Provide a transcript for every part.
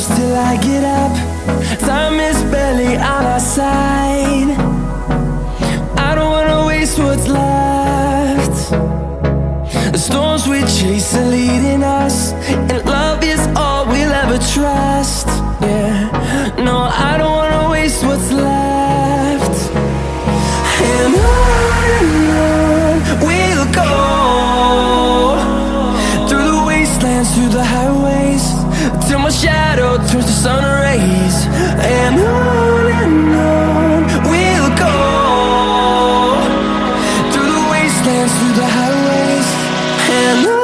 close till I get up. Time is barely on our side. I don't wanna waste what's left. The storms we chase are leading us, and love is all we'll ever trust. Yeah, no, I don't wanna waste what's left. And on we'll go, through the wastelands, through the highways, till my shadow turns to sun rays. And on we'll go, through the wastelands, through the highways, and on.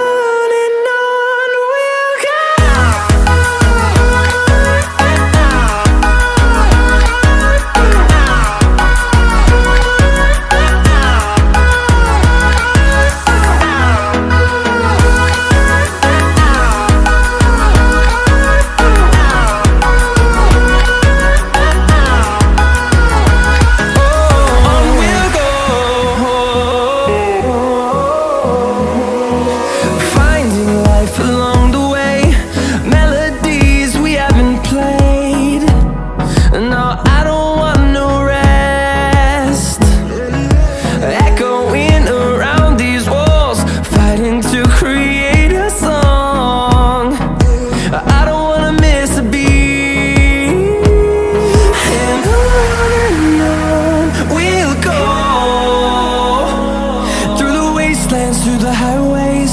Through the highways,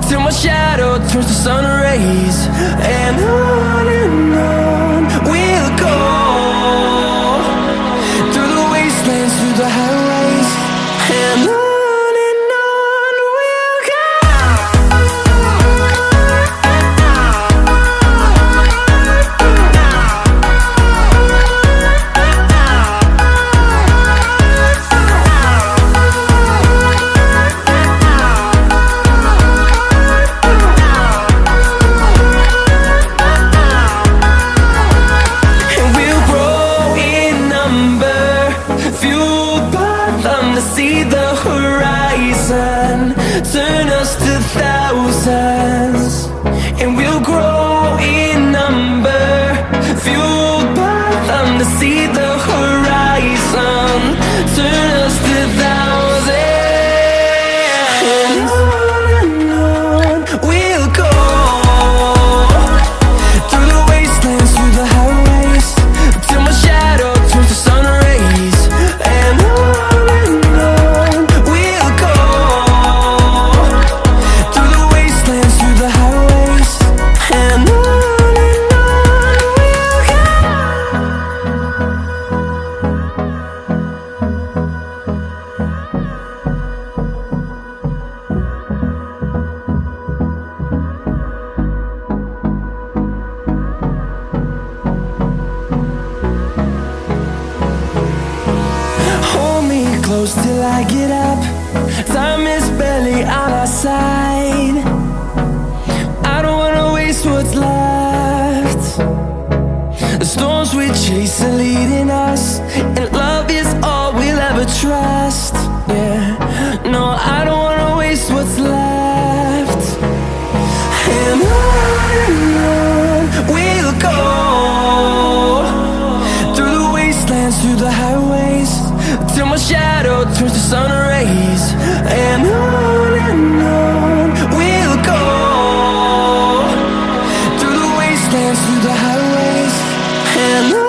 till my shadow turns to sun rays. And on we'll go, through the wastelands, through the highways, and on we'll go. See the horizon turn us to thousands, and we'll grow in number, fueled by them. To see the horizon turn us to thousands, and on we'll go, through the wastelands, through the highways, till my shadow turns to sun rays. And close till I get up. Time is barely on our side. I don't wanna waste what's left. The storms we chase are leading us, and love is all we'll ever trust. Yeah, no, I don't wanna waste what's left. And on we'll go, through the wastelands, through the highways, till my shadow turns to sun rays. And on we'll go, through the wastelands, through the highways, and on.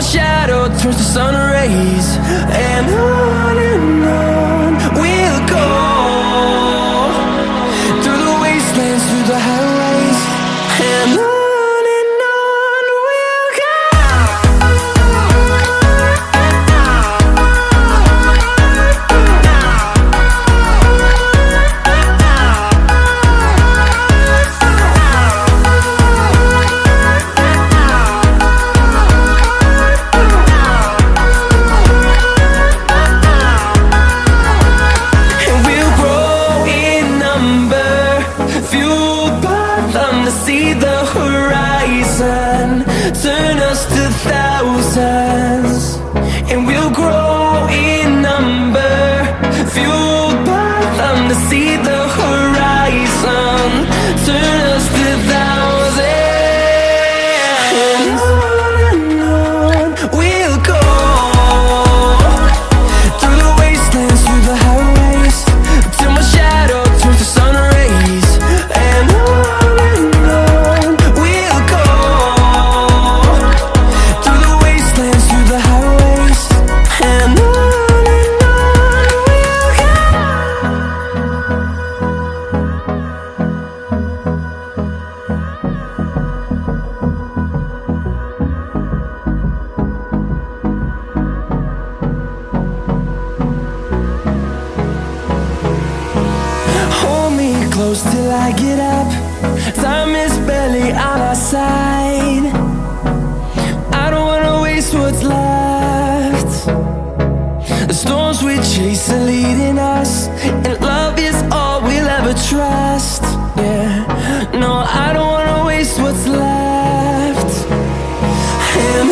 my shadow turns to sun rays. And on we'll go, through the wastelands, through the highways. And on we'll go. See the horizon turn us to thousands, and we'll grow in number, fueled by them to see the horizon turn us to thousands. And on we'll go, through the wastelands, through the highways, till my shadow turns to sun rays. And close till I get up. Time is barely on our side. I don't wanna waste what's left. The storms we chase are leading us, and love is all we'll ever trust. Yeah, no, I don't wanna waste what's left. And